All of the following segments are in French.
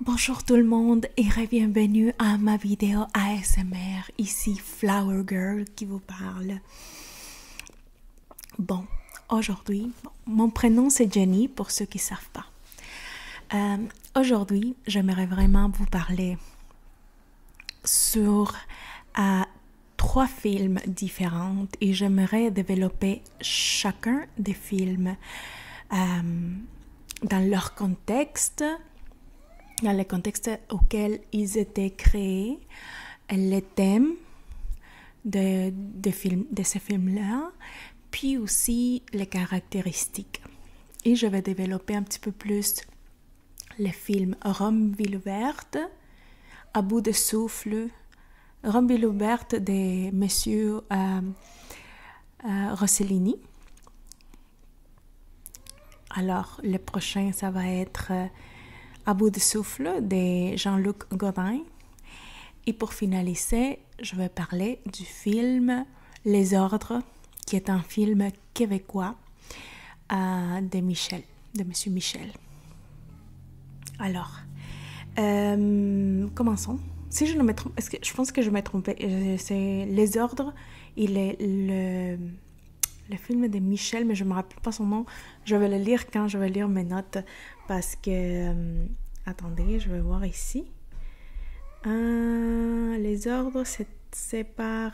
Bonjour tout le monde et bienvenue à ma vidéo ASMR. Ici Flower Girl qui vous parle. Bon, aujourd'hui, mon prénom c'est Jenny pour ceux qui ne savent pas. Aujourd'hui, j'aimerais vraiment vous parler sur trois films différents et j'aimerais développer chacun des films dans leur contexte, dans le contexte auquel ils étaient créés, les thèmes de ces films-là, puis aussi les caractéristiques. Et je vais développer un petit peu plus les films Rome, ville ouverte, À bout de souffle, Rome, ville ouverte de Monsieur Rossellini. Alors, le prochain, ça va être À bout de souffle de Jean-Luc Godin. Et pour finaliser, je vais parler du film Les Ordres, qui est un film québécois de Monsieur Michel. Alors, commençons. Si je ne me trompe, je pense que je me trompais. C'est Les Ordres, il est le film de Michel, mais je ne me rappelle pas son nom. Je vais le lire quand je vais lire mes notes parce que... attendez, je vais voir ici. Les Ordres, c'est par...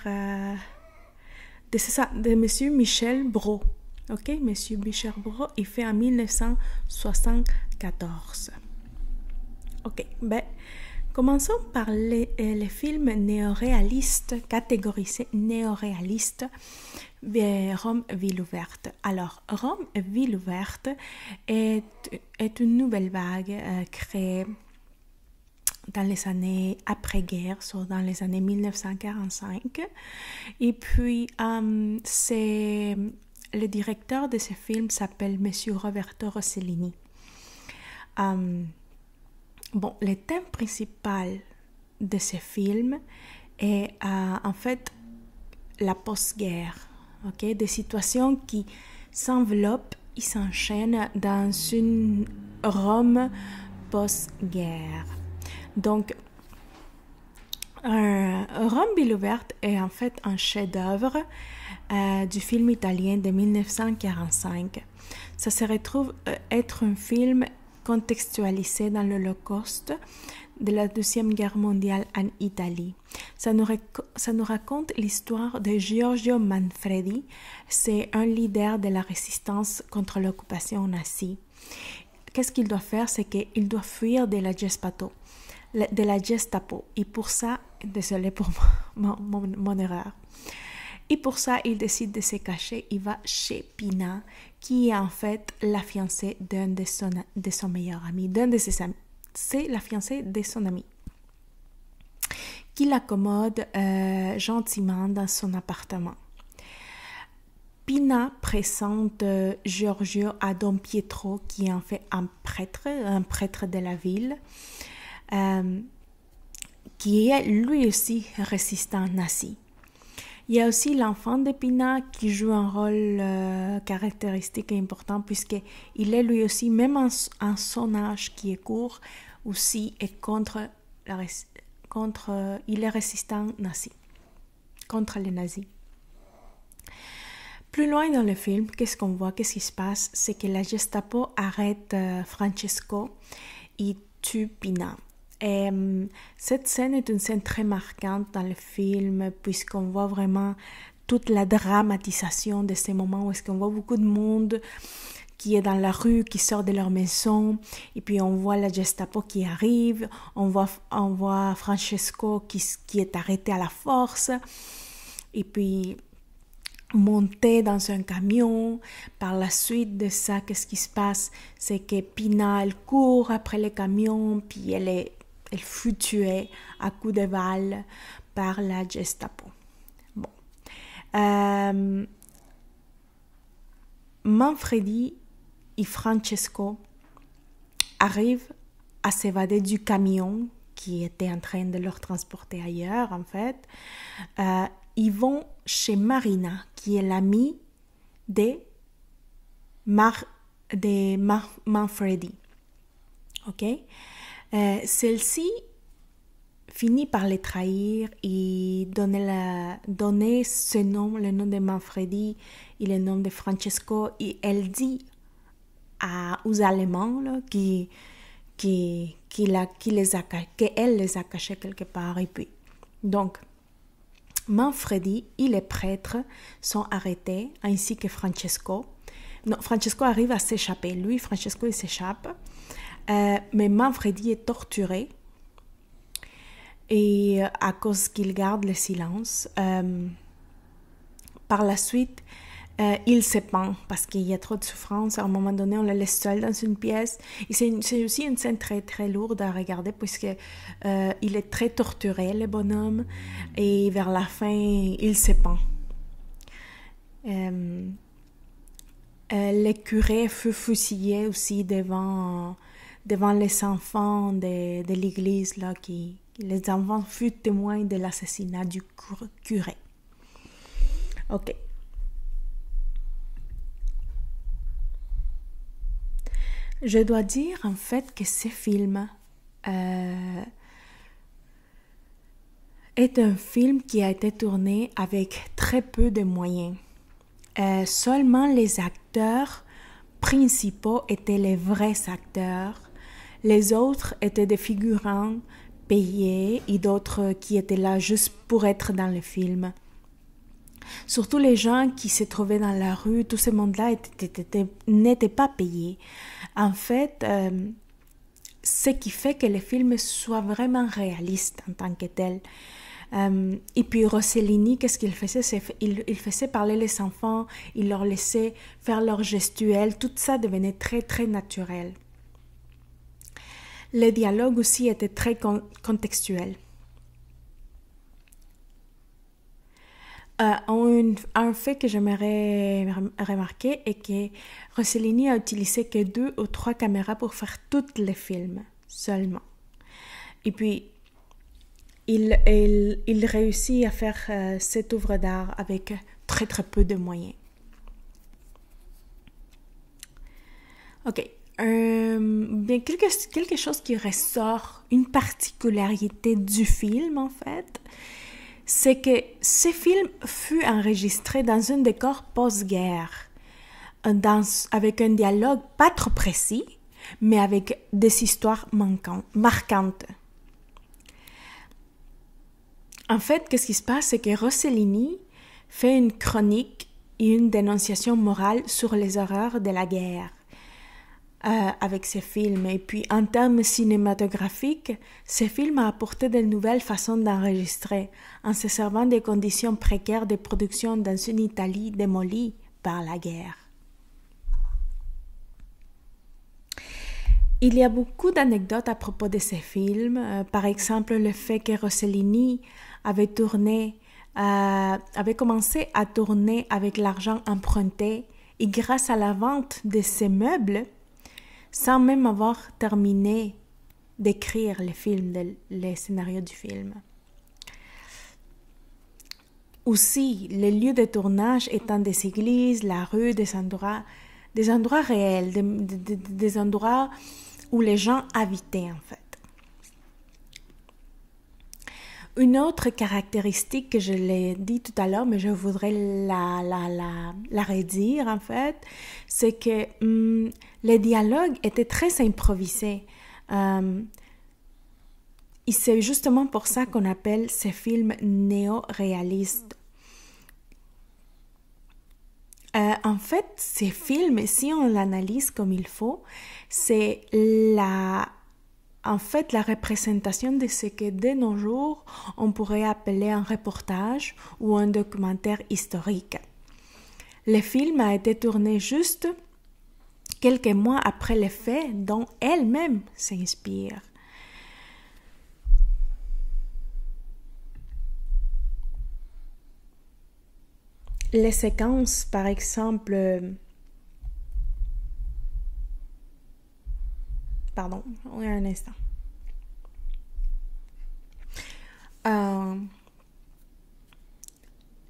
c'est ça, de Monsieur Michel Brault. Ok, Monsieur Michel Brault, il fait en 1974. Ok, ben... commençons par les films néoréalistes, catégorisés néoréalistes, Rome, ville ouverte. Alors, Rome, ville ouverte est une nouvelle vague créée dans les années après-guerre, soit dans les années 1945. Et puis, le directeur de ce film s'appelle Monsieur Roberto Rossellini. Bon, le thème principal de ce film est en fait la post-guerre, okay? Des situations qui s'enveloppent et s'enchaînent dans une Rome post-guerre. Donc, Rome, ville ouverte est en fait un chef-d'œuvre du film italien de 1945. Ça se retrouve être un film contextualisé dans l'Holocauste de la Deuxième Guerre mondiale en Italie. Ça nous raconte l'histoire de Giorgio Manfredi. C'est un leader de la résistance contre l'occupation nazie. Qu'est-ce qu'il doit faire? C'est qu'il doit fuir de la Gestapo. Et pour ça, désolé pour mon erreur. Et pour ça, il décide de se cacher. Il va chez Pina, qui est en fait la fiancée d'un de son meilleur ami, d'un de ses amis. C'est la fiancée de son ami, qui l'accommode gentiment dans son appartement. Pina présente Giorgio à Don Pietro, qui est en fait un prêtre de la ville, qui est lui aussi résistant nazi. Il y a aussi l'enfant de Pina qui joue un rôle caractéristique et important puisqu'il est lui aussi, même en son âge qui est court, aussi est il est résistant nazi, contre les nazis. Plus loin dans le film, qu'est-ce qu'on voit, qu'est-ce qui se passe? C'est que la Gestapo arrête Francesco et tue Pina. Et cette scène est une scène très marquante dans le film puisqu'on voit vraiment toute la dramatisation de ces moments où est-ce qu'on voit beaucoup de monde qui est dans la rue, qui sort de leur maison, et puis on voit la Gestapo qui arrive, on voit Francesco qui est arrêté à la force, et puis monter dans un camion. Par la suite de ça, qu'est-ce qui se passe? C'est que Pina, elle court après le camion, puis elle fut tuée à coups de balles par la Gestapo. Bon. Manfredi et Francesco arrivent à s'évader du camion qui était en train de leur transporter ailleurs, en fait. Ils vont chez Marina, qui est l'amie de Manfredi. OK? Celle-ci finit par les trahir et donner ce nom, le nom de Manfredi et le nom de Francesco, et elle dit aux Allemands là, qu'elle les a cachés quelque part. Et puis, donc, Manfredi et les prêtres sont arrêtés, ainsi que Francesco. Non, Francesco arrive à s'échapper. Lui, Francesco, il s'échappe. Mais Manfredi est torturé. Et à cause qu'il garde le silence, par la suite, il se pend parce qu'il y a trop de souffrance. À un moment donné, on le laisse seul dans une pièce. Et c'est aussi une scène très, très lourde à regarder puisque il est très torturé, le bonhomme. Et vers la fin, il se pend. Le curé fut fusillé aussi devant les enfants de l'église là les enfants furent témoins de l'assassinat du curé. Ok. Je dois dire en fait que ce film est un film qui a été tourné avec très peu de moyens. Seulement les acteurs principaux étaient les vrais acteurs. Les autres étaient des figurants payés et d'autres qui étaient là juste pour être dans le film. Surtout les gens qui se trouvaient dans la rue, tout ce monde-là n'était pas payé. En fait, ce qui fait que le film soit vraiment réaliste en tant que tel. Et puis Rossellini, qu'est-ce qu'il faisait? Il faisait parler les enfants, il leur laissait faire leurs gestuels, tout ça devenait très très naturel. Le dialogue aussi était très contextuel. Un fait que j'aimerais remarquer est que Rossellini a utilisé que 2 ou 3 caméras pour faire tous les films seulement. Et puis, il réussit à faire cette œuvre d'art avec très très peu de moyens. Ok. Bien, quelque chose qui ressort, une particularité du film en fait, c'est que ce film fut enregistré dans un décor post-guerre, avec un dialogue pas trop précis, mais avec des histoires marquantes. En fait, qu'est-ce qui se passe, c'est que Rossellini fait une chronique et une dénonciation morale sur les horreurs de la guerre. Avec ce film. Et puis, en termes cinématographiques, ce film a apporté de nouvelles façons d'enregistrer, en se servant des conditions précaires de production dans une Italie démolie par la guerre. Il y a beaucoup d'anecdotes à propos de ce film. Par exemple, le fait que Rossellini avait commencé à tourner avec l'argent emprunté et grâce à la vente de ses meubles, sans même avoir terminé d'écrire le scénario du film. Aussi, les lieux de tournage étant des églises, la rue, des endroits réels, des endroits où les gens habitaient en fait. Une autre caractéristique que je l'ai dit tout à l'heure, mais je voudrais la redire en fait, c'est que les dialogues étaient très improvisés. Et c'est justement pour ça qu'on appelle ces films néo-réalistes. En fait, ces films, si on l'analyse comme il faut, c'est la représentation de ce que de nos jours, on pourrait appeler un reportage ou un documentaire historique. Le film a été tourné juste quelques mois après les faits dont elle-même s'inspire. Les séquences, par exemple, pardon, un instant.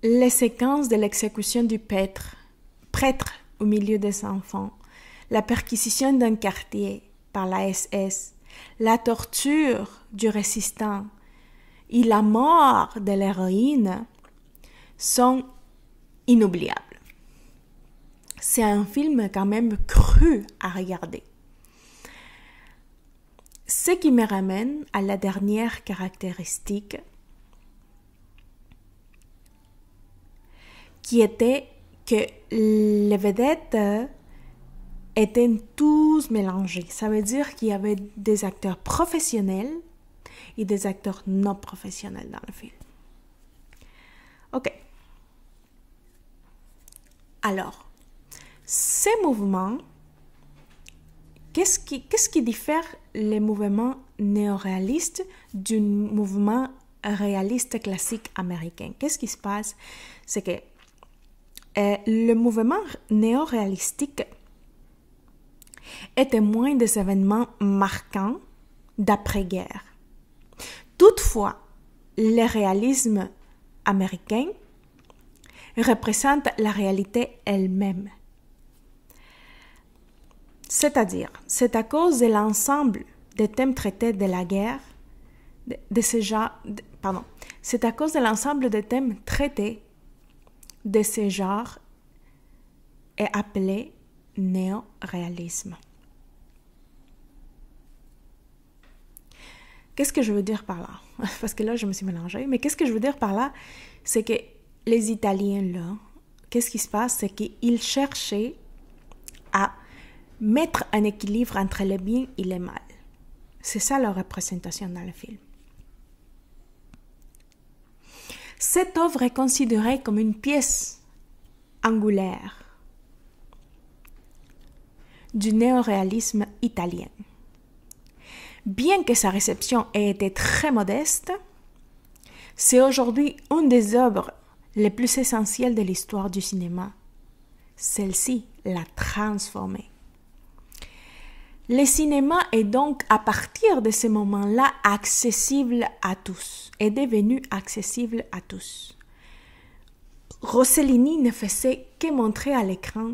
Les séquences de l'exécution du prêtre au milieu des enfants, la perquisition d'un quartier par la SS, la torture du résistant et la mort de l'héroïne sont inoubliables. C'est un film quand même cru à regarder. Ce qui me ramène à la dernière caractéristique, qui était que les vedettes étaient tous mélangés. Ça veut dire qu'il y avait des acteurs professionnels et des acteurs non professionnels dans le film. Ok. Alors, ces mouvements, qu'est-ce qui diffère les mouvements néoréalistes du mouvement réaliste classique américain? Qu'est-ce qui se passe? C'est que le mouvement néoréalistique est témoin des événements marquants d'après-guerre. Toutefois, le réalisme américain représente la réalité elle-même. C'est-à-dire, c'est à cause de l'ensemble des thèmes traités de la guerre, c'est à cause de l'ensemble des thèmes traités de ce genre est appelé néo-réalisme. Qu'est-ce que je veux dire par là? Parce que là, je me suis mélangée. Mais qu'est-ce que je veux dire par là? C'est que les Italiens, là, qu'est-ce qui se passe? C'est qu'ils cherchaient à mettre un équilibre entre le bien et le mal. C'est ça leur représentation dans le film. Cette œuvre est considérée comme une pièce angulaire du néoréalisme italien. Bien que sa réception ait été très modeste, c'est aujourd'hui une des œuvres les plus essentielles de l'histoire du cinéma. Celle-ci l'a transformée. Le cinéma est donc, à partir de ce moment-là, accessible à tous, est devenu accessible à tous. Rossellini ne faisait que montrer à l'écran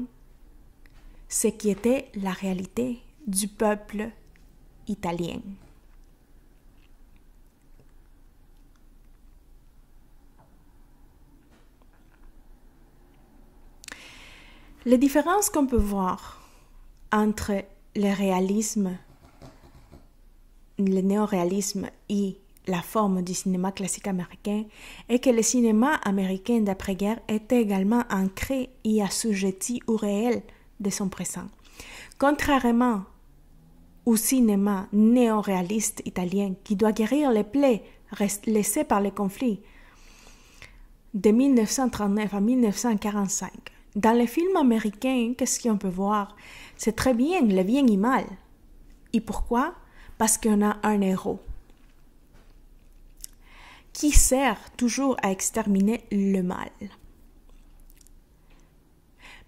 ce qui était la réalité du peuple italien. Les différences qu'on peut voir entre le réalisme, le néoréalisme et la forme du cinéma classique américain est que le cinéma américain d'après-guerre était également ancré et assujetti au réel de son présent. Contrairement au cinéma néoréaliste italien qui doit guérir les plaies laissées par les conflits de 1939 à 1945. Dans les films américains, qu'est-ce qu'on peut voir? C'est très bien le bien et le mal. Et pourquoi? Parce qu'on a un héros qui sert toujours à exterminer le mal.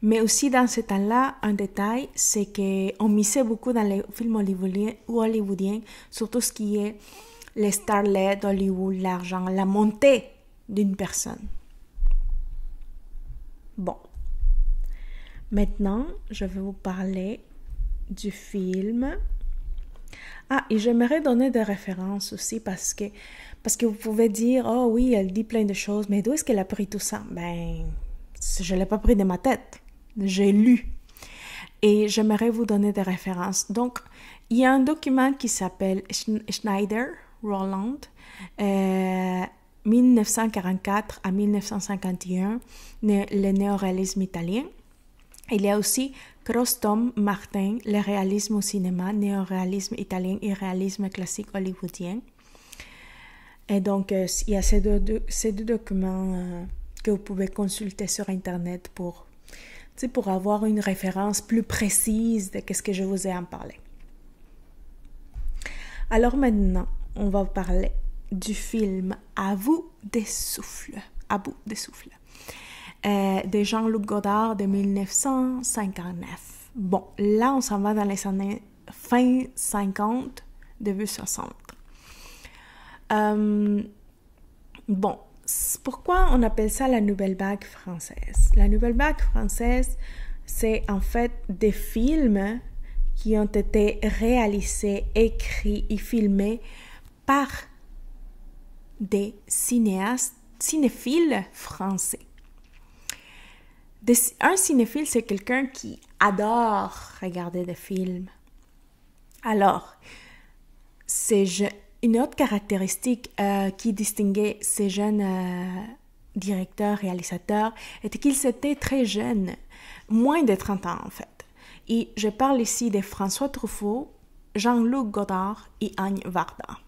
Mais aussi dans ce temps-là, un détail, c'est qu'on misait beaucoup dans les films hollywoodiens sur tout ce qui est les starlets d'Hollywood, l'argent, la montée d'une personne. Bon. Maintenant, je vais vous parler du film. Ah, et j'aimerais donner des références aussi parce que vous pouvez dire, oh oui, elle dit plein de choses, mais d'où est-ce qu'elle a pris tout ça? Ben, je ne l'ai pas pris de ma tête. J'ai lu. Et j'aimerais vous donner des références. Donc, il y a un document qui s'appelle Schneider, Roland, 1944 à 1951, le néoréalisme italien. Il y a aussi Crostom Martin, le réalisme au cinéma, néoréalisme italien et réalisme classique hollywoodien. Et donc, il y a ces deux documents que vous pouvez consulter sur Internet pour avoir une référence plus précise de ce que je vous ai en parlé. Alors maintenant, on va parler du film À bout de souffle. À bout de souffle. De Jean-Luc Godard de 1959. Bon, là, on s'en va dans les années fin 50, début 60. Bon, pourquoi on appelle ça la nouvelle vague française? La nouvelle vague française, c'est en fait des films qui ont été réalisés, écrits et filmés par des cinéphiles français. Un cinéphile, c'est quelqu'un qui adore regarder des films. Alors, une autre caractéristique qui distinguait ces jeunes directeurs, réalisateurs, était qu'ils étaient très jeunes, moins de 30 ans en fait. Et je parle ici de François Truffaut, Jean-Luc Godard et Agne Varda.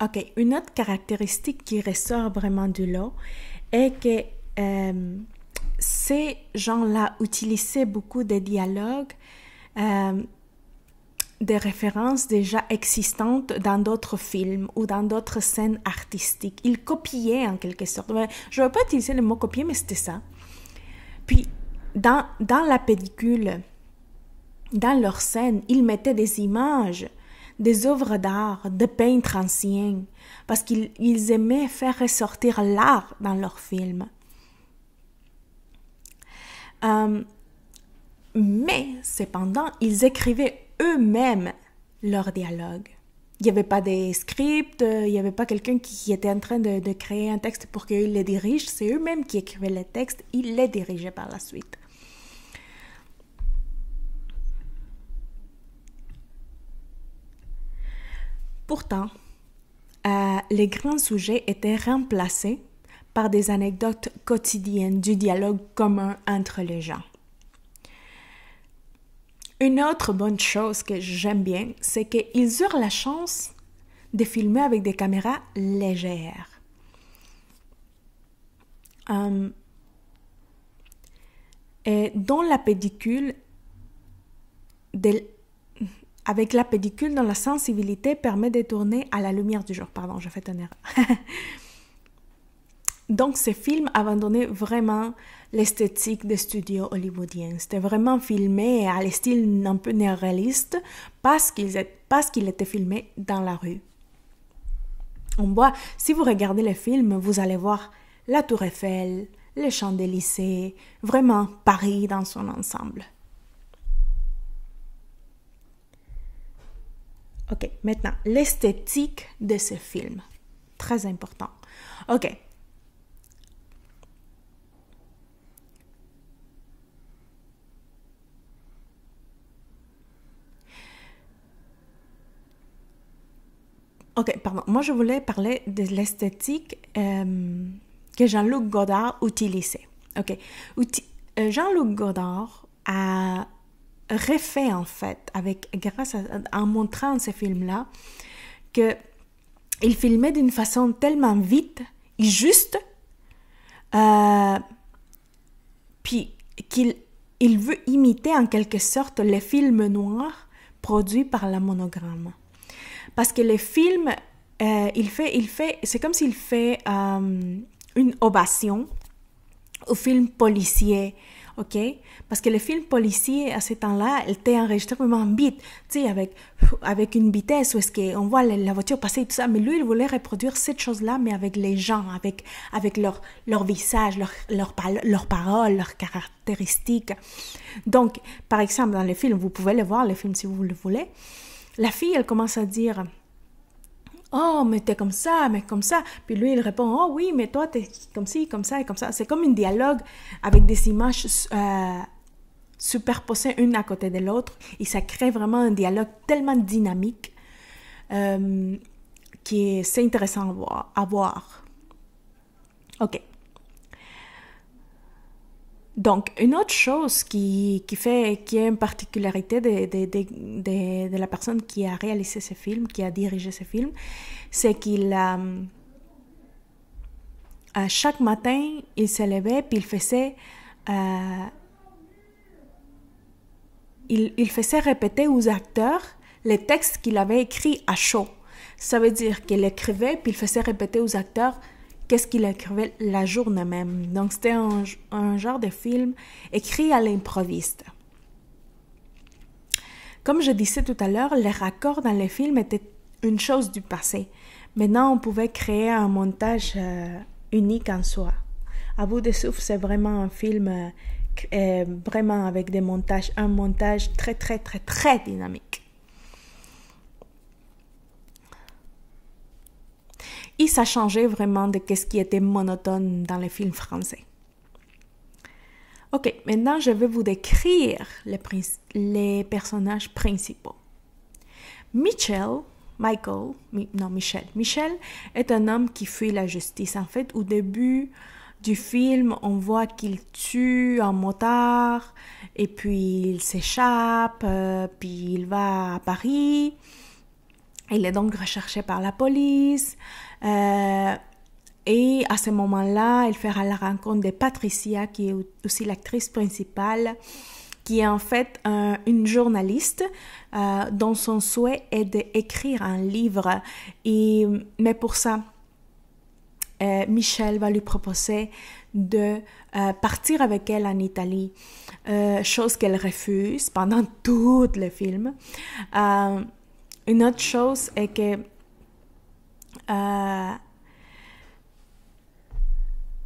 Ok, une autre caractéristique qui ressort vraiment du lot est que ces gens-là utilisaient beaucoup de dialogues, des références déjà existantes dans d'autres films ou dans d'autres scènes artistiques. Ils copiaient en quelque sorte. Je ne veux pas utiliser le mot copier, mais c'était ça. Puis, dans la pellicule, dans leurs scènes, ils mettaient des images, des œuvres d'art, de peintres anciens, parce qu'ils aimaient faire ressortir l'art dans leurs films. Mais, cependant, ils écrivaient eux-mêmes leurs dialogues. Il n'y avait pas de script, il n'y avait pas quelqu'un qui était en train de créer un texte pour qu'ils les dirigent. C'est eux-mêmes qui écrivaient les textes, ils les dirigeaient par la suite. Pourtant, les grands sujets étaient remplacés par des anecdotes quotidiennes du dialogue commun entre les gens. Une autre bonne chose que j'aime bien, c'est qu'ils eurent la chance de filmer avec des caméras légères. Et dont la pellicule, avec la pellicule dont la sensibilité permet de tourner à la lumière du jour. Pardon, j'ai fait une erreur. Donc, ce film abandonnait vraiment l'esthétique des studios hollywoodiens. C'était vraiment filmé à style un peu néo-réaliste parce qu'il était filmé dans la rue. On voit, si vous regardez le film, vous allez voir la Tour Eiffel, les Champs-Élysées, vraiment Paris dans son ensemble. Ok, maintenant, l'esthétique de ce film. Très important. Ok. Ok, pardon. Moi, je voulais parler de l'esthétique que Jean-Luc Godard utilisait. Ok. Jean-Luc Godard a refait, en fait, en montrant ces films-là, qu'il filmait d'une façon tellement vite et juste, puis qu'il veut imiter en quelque sorte les films noirs produits par la Monogramme. Parce que les films, c'est comme s'il fait une ovation aux films policiers, ok? Parce que les films policiers, à ce temps-là, étaient enregistrés vraiment vite, tu sais, avec une vitesse où est-ce qu'on voit la voiture passer et tout ça. Mais lui, il voulait reproduire cette chose-là, mais avec les gens, avec leur visage, leurs paroles, leurs caractéristiques. Donc, par exemple, dans les films, vous pouvez le voir, les films, si vous le voulez, la fille, elle commence à dire « Oh, mais t'es comme ça, mais comme ça. » Puis lui, il répond « Oh oui, mais toi, t'es comme ci, comme ça et comme ça. » C'est comme un dialogue avec des images superposées une à côté de l'autre. Et ça crée vraiment un dialogue tellement dynamique c'est intéressant à voir. OK. Donc, une autre chose qui est une particularité de la personne qui a réalisé ce film, qui a dirigé ce film, c'est qu'il chaque matin, il se levait puis il faisait répéter aux acteurs les textes qu'il avait écrits à chaud. Ça veut dire qu'il écrivait puis il faisait répéter aux acteurs qu'est-ce qu'il écrivait la journée même. Donc, c'était un genre de film écrit à l'improviste. Comme je disais tout à l'heure, les raccords dans les films étaient une chose du passé. Maintenant, on pouvait créer un montage unique en soi. À bout de souffle, c'est vraiment un film vraiment avec un montage très, très, très, très dynamique. Et ça changeait vraiment de ce qui était monotone dans les films français. Ok, maintenant je vais vous décrire les personnages principaux. Michel est un homme qui fuit la justice. En fait, au début du film, on voit qu'il tue un motard et puis il s'échappe, puis il va à Paris. Il est donc recherché par la police. Et à ce moment-là, il fera la rencontre de Patricia, qui est aussi l'actrice principale, qui est en fait une journaliste dont son souhait est d'écrire un livre. Mais pour ça, Michel va lui proposer de partir avec elle en Italie, chose qu'elle refuse pendant tout le film. Une autre chose est que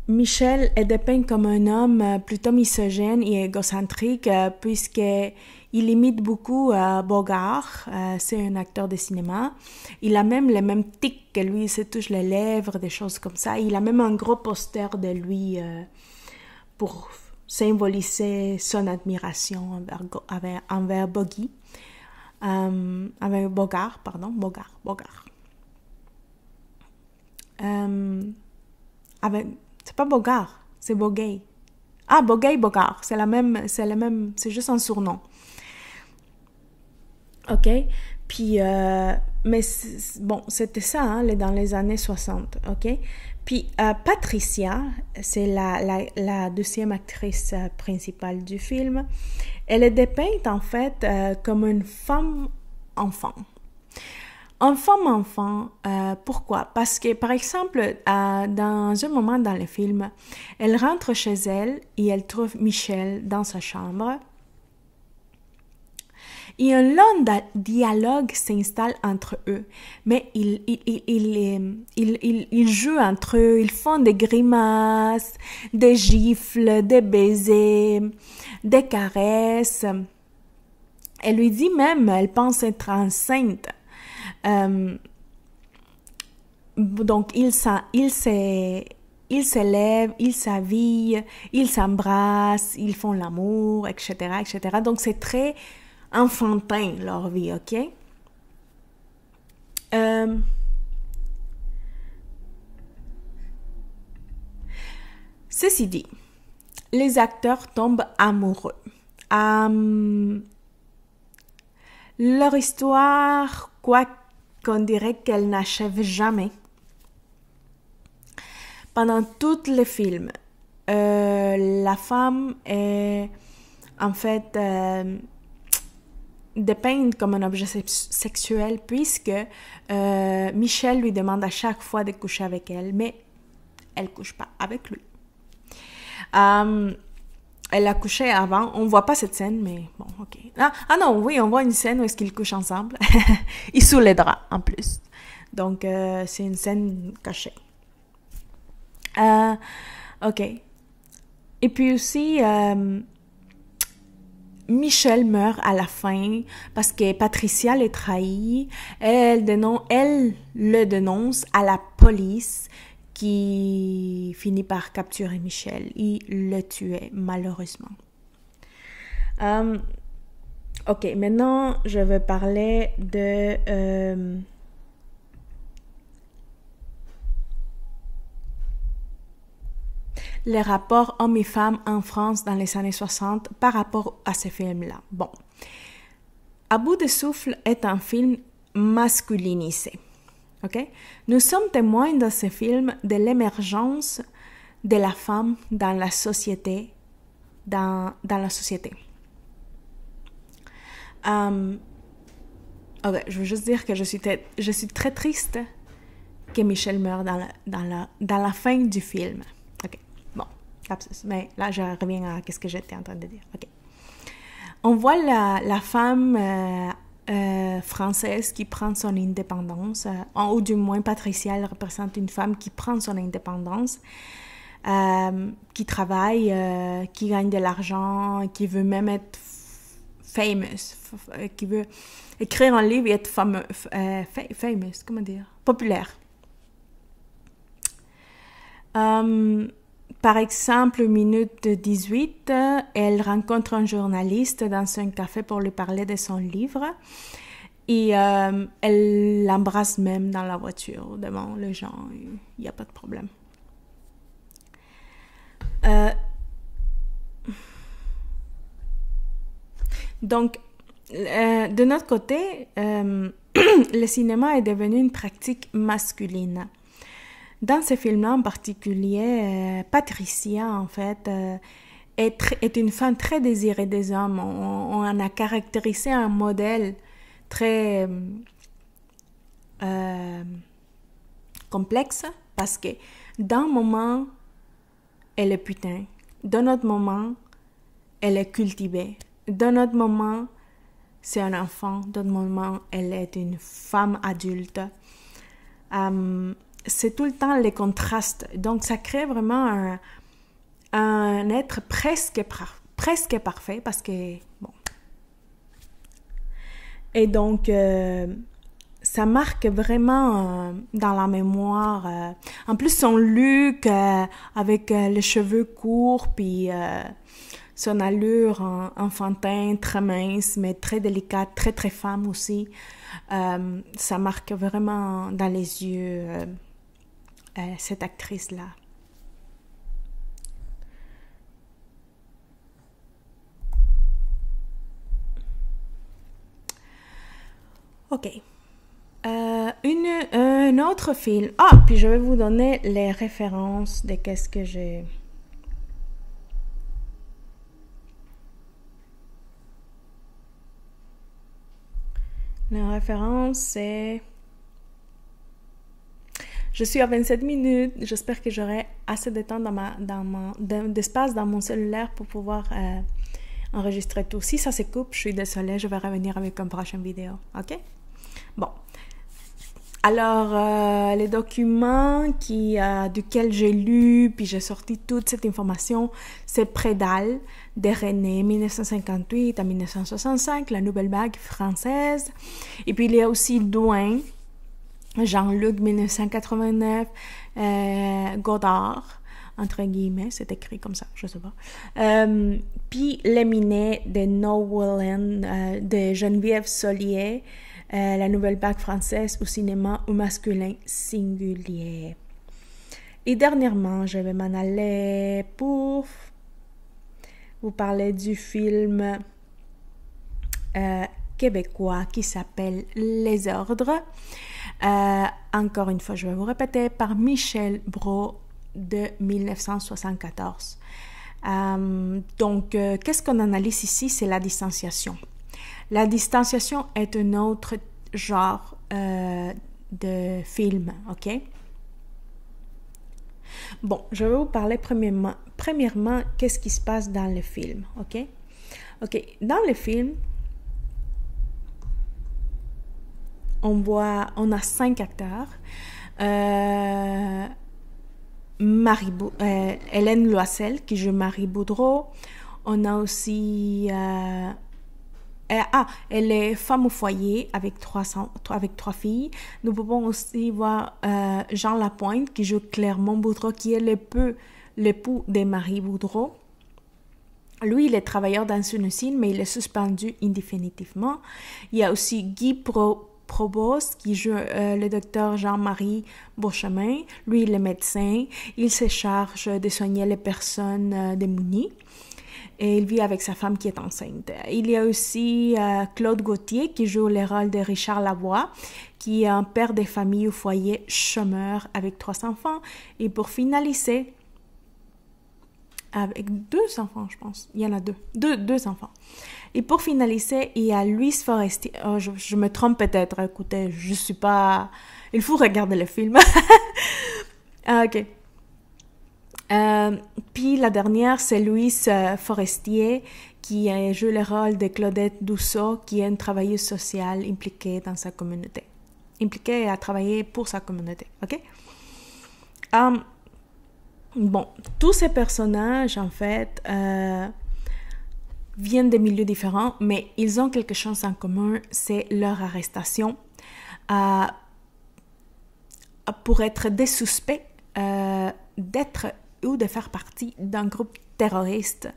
Michel est dépeint comme un homme plutôt misogyne et égocentrique puisqu'il imite beaucoup Bogart, c'est un acteur de cinéma. Il a même les mêmes tics que lui, il se touche les lèvres, des choses comme ça. Il a même un gros poster de lui pour symboliser son admiration envers Bogart. C'est pas Bogart, c'est Bogey. Ah, Bogart, c'est juste un surnom. Ok, puis, mais bon, c'était ça, hein, dans les années 60, ok. Puis, Patricia, c'est la deuxième actrice principale du film. Elle est dépeinte, en fait, comme une femme-enfant. Enfant, pourquoi? Parce que, par exemple, dans un moment dans le film, elle rentre chez elle et elle trouve Michel dans sa chambre. Et un long dialogue s'installe entre eux, mais ils jouent entre eux, ils font des grimaces, des gifles, des baisers, des caresses. Elle lui dit même, elle pense être enceinte. Donc, ils s'élèvent, ils s'habillent, ils s'embrassent, ils font l'amour, etc., etc. Donc, c'est très enfantin, leur vie, ok? Ceci dit, les acteurs tombent amoureux. Leur histoire, quoi qu'on dirait qu'elle n'achève jamais. Pendant tout le film, la femme est en fait dépeinte comme un objet sexuel puisque Michel lui demande à chaque fois de coucher avec elle, mais elle couche pas avec lui. Elle a couché avant. On voit pas cette scène, mais bon, ok. Ah non, oui, on voit une scène où est-ce qu'ils couchent ensemble. Ils sous les draps, en plus. Donc, c'est une scène cachée. Ok. Et puis aussi, Michel meurt à la fin parce que Patricia le trahit. Elle le dénonce à la police qui finit par capturer Michel et le tuer, malheureusement. Ok, maintenant, je vais parler de... les rapports hommes et femmes en France dans les années 60 par rapport à ce film-là. Bon. À bout de souffle est un film masculinisé. Okay? Nous sommes témoins dans ce film de l'émergence de la femme dans la société. Okay, je veux juste dire que je suis très triste que Michel meure dans la fin du film. Ok, bon, mais là je reviens à ce que j'étais en train de dire. Ok, on voit la femme française qui prend son indépendance, ou du moins Patricia, elle représente une femme qui prend son indépendance. qui travaille, qui gagne de l'argent, qui veut même être famous, qui veut écrire un livre et être fameux, famous, comment dire, populaire. Par exemple, minute 18, elle rencontre un journaliste dans un café pour lui parler de son livre et elle l'embrasse même dans la voiture devant les gens. Il n'y a pas de problème. Donc, de notre côté, le cinéma est devenu une pratique masculine. Dans ce film-là en particulier, Patricia, en fait, est une femme très désirée des hommes. On en a caractérisé un modèle très complexe parce que d'un moment, elle est putain. D'un autre moment, elle est cultivée. D'un autre moment, c'est un enfant. D'un autre moment, elle est une femme adulte. C'est tout le temps les contrastes. Donc, ça crée vraiment un être presque parfait parce que, bon. Et donc, ça marque vraiment dans la mémoire. En plus, son look avec les cheveux courts, puis son allure enfantin, très mince, mais très délicate, très, très femme aussi. Ça marque vraiment dans les yeux cette actrice-là. Ok. Un autre film. Ah, puis je vais vous donner les références de qu'est-ce que j'ai. Les références, c'est... Je suis à 27 minutes. J'espère que j'aurai assez de temps d'espace dans mon cellulaire pour pouvoir enregistrer tout. Si ça se coupe, je suis désolée, je vais revenir avec une prochaine vidéo. OK? Bon. Alors, les documents duquel j'ai lu, puis j'ai sorti toute cette information, c'est Prédale de René, 1958 à 1965, la nouvelle vague française. Et puis, il y a aussi Douin, Jean-Luc, 1989, Godard, entre guillemets, c'est écrit comme ça, je sais pas. Puis, L'Eminet de Noël, de Geneviève Solier, la nouvelle vague française au cinéma au masculin singulier. Et dernièrement, je vais m'en aller pour vous parler du film québécois qui s'appelle Les Ordres. Encore une fois, je vais vous répéter, par Michel Brault de 1974. Donc, qu'est-ce qu'on analyse ici? C'est la distanciation. La distanciation est un autre genre de film, ok? Bon, je vais vous parler premièrement qu'est-ce qui se passe dans le film, ok? Ok, dans le film, on a 5 acteurs. Hélène Loisel qui joue Marie Boudreau. On a aussi... elle est femme au foyer avec trois filles. Nous pouvons aussi voir Jean Lapointe qui joue Clermont Boudreau, qui est l'époux de Marie Boudreau. Lui, il est travailleur dans une usine, mais il est suspendu indéfinitivement. Il y a aussi Guy Provost qui joue le docteur Jean-Marie Beauchemin. Lui, il est médecin. Il se charge de soigner les personnes démunies. Et il vit avec sa femme qui est enceinte. Il y a aussi Claude Gauthier qui joue le rôle de Richard Lavoie, qui est un père de famille au foyer chômeur avec 3 enfants. Et pour finaliser, avec 2 enfants, je pense. Il y en a 2 enfants. Et pour finaliser, il y a Louise Forestier. Oh, je me trompe peut-être. Écoutez, je suis pas... Il faut regarder le film. Ok. Puis la dernière, c'est Louise Forestier qui joue le rôle de Claudette Dussault, qui est une travailleuse sociale impliquée dans sa communauté. Impliquée à travailler pour sa communauté, ok? Bon, tous ces personnages, en fait, viennent de milieux différents, mais ils ont quelque chose en commun, c'est leur arrestation pour être des suspects d'être ou de faire partie d'un groupe terroriste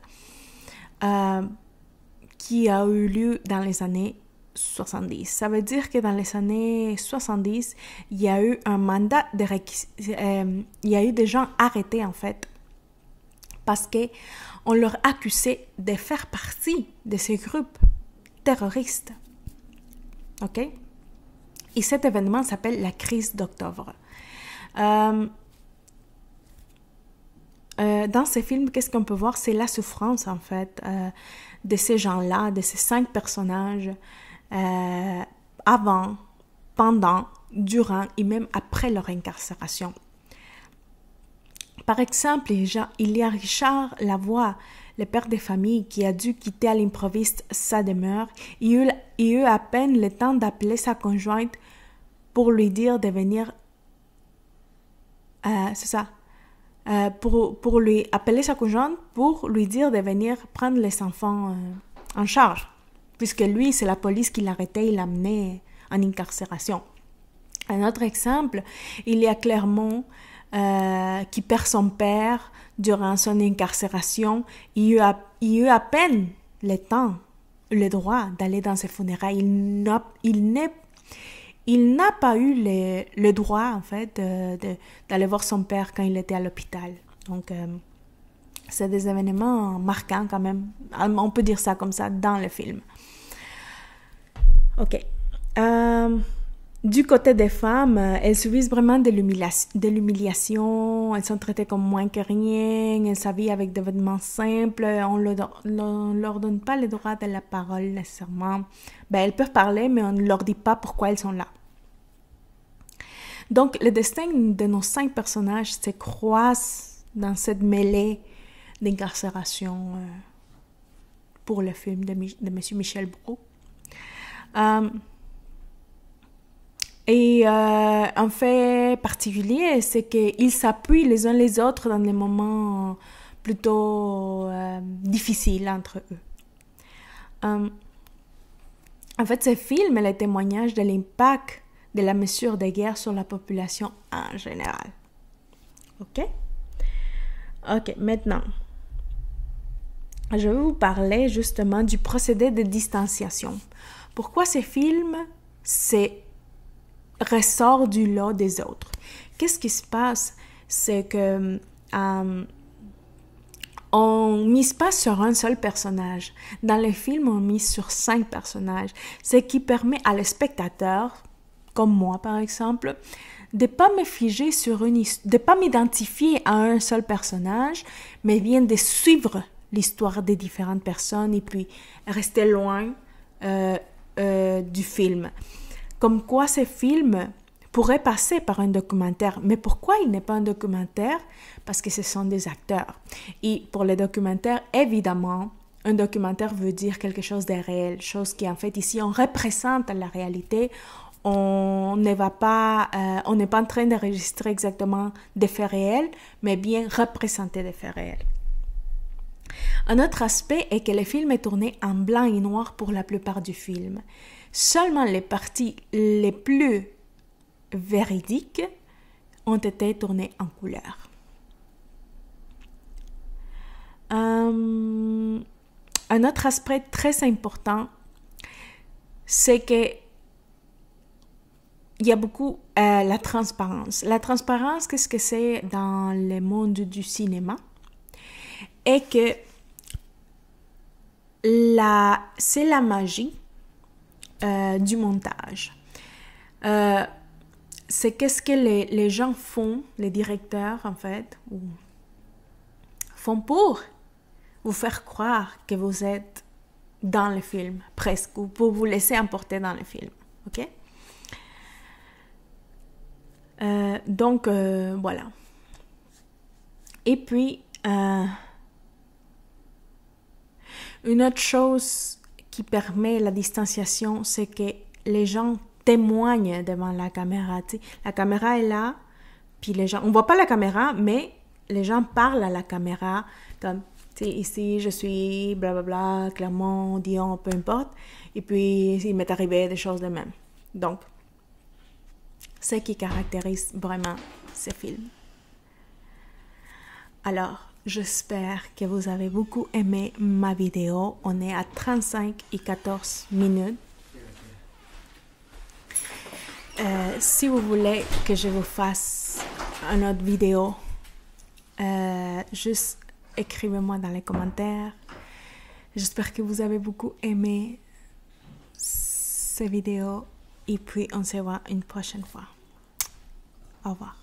qui a eu lieu dans les années 70. Ça veut dire que dans les années 70, il y a eu un mandat de il y a eu des gens arrêtés en fait parce qu'on leur accusait de faire partie de ces groupes terroristes. OK? Et cet événement s'appelle la crise d'octobre. Dans ces films, qu'est-ce qu'on peut voir? C'est la souffrance, en fait, de ces gens-là, de ces 5 personnages, avant, pendant, durant et même après leur incarcération. Par exemple, il y a Richard Lavoie, le père de famille qui a dû quitter à l'improviste sa demeure. Il eut à peine le temps d'appeler sa conjointe pour lui dire de venir... c'est ça. Pour lui appeler sa conjointe pour lui dire de venir prendre les enfants en charge. Puisque lui, c'est la police qui l'arrêtait et l'amenait en incarcération. Un autre exemple, il y a Clermont qui perd son père durant son incarcération. Il eut à peine le temps, le droit d'aller dans ses funérailles. Il n'a pas eu le droit, en fait, d'aller voir son père quand il était à l'hôpital. Donc, c'est des événements marquants quand même. On peut dire ça comme ça dans le film. OK. Du côté des femmes, elles subissent vraiment de l'humiliation. Elles sont traitées comme moins que rien. Elles s'habillent avec des vêtements simples. On ne leur donne pas le droit de la parole nécessairement. Elles peuvent parler, mais on ne leur dit pas pourquoi elles sont là. Donc, le destin de nos 5 personnages se croise dans cette mêlée d'incarcération pour le film de M. Michel Brault. Et un fait particulier, c'est qu'ils s'appuient les uns les autres dans des moments plutôt difficiles entre eux. En fait, ce film est le témoignage de l'impact de la mesure de guerre sur la population en général. OK? OK, maintenant, je vais vous parler justement du procédé de distanciation. Pourquoi ce film ressort du lot des autres? Qu'est-ce qui se passe? C'est que on mise pas sur un seul personnage. Dans les films, on mise sur 5 personnages, ce qui permet à le spectateur, comme moi par exemple, de pas me figer sur de pas m'identifier à un seul personnage, mais bien de suivre l'histoire des différentes personnes et puis rester loin du film. Comme quoi ce film pourrait passer par un documentaire. Mais pourquoi il n'est pas un documentaire? Parce que ce sont des acteurs. Et pour les documentaires, évidemment, un documentaire veut dire quelque chose de réel, chose qui en fait ici, on représente la réalité. On n'est pas en train d'enregistrer exactement des faits réels, mais bien représenter des faits réels. Un autre aspect est que le film est tourné en blanc et noir pour la plupart du film. Seulement les parties les plus véridiques ont été tournées en couleur. Un autre aspect très important, c'est que il y a beaucoup la transparence. La transparence, qu'est-ce que c'est dans le monde du cinéma? Et que c'est la magie du montage. C'est qu'est-ce que les gens font, les directeurs en fait, font pour vous faire croire que vous êtes dans le film, presque, ou pour vous laisser emporter dans le film. OK? Donc, voilà. Et puis, une autre chose qui permet la distanciation, c'est que les gens témoignent devant la caméra. La caméra est là, puis les gens... On voit pas la caméra, mais les gens parlent à la caméra, comme, tu sais, ici, je suis blablabla, Clermont, Dion, peu importe. Et puis, il m'est arrivé des choses de même. Donc, ce qui caractérise vraiment ce film. Alors, j'espère que vous avez beaucoup aimé ma vidéo. On est à 35 et 14 minutes. Si vous voulez que je vous fasse une autre vidéo, juste écrivez-moi dans les commentaires. J'espère que vous avez beaucoup aimé ces vidéos et puis on se voit une prochaine fois. Au revoir.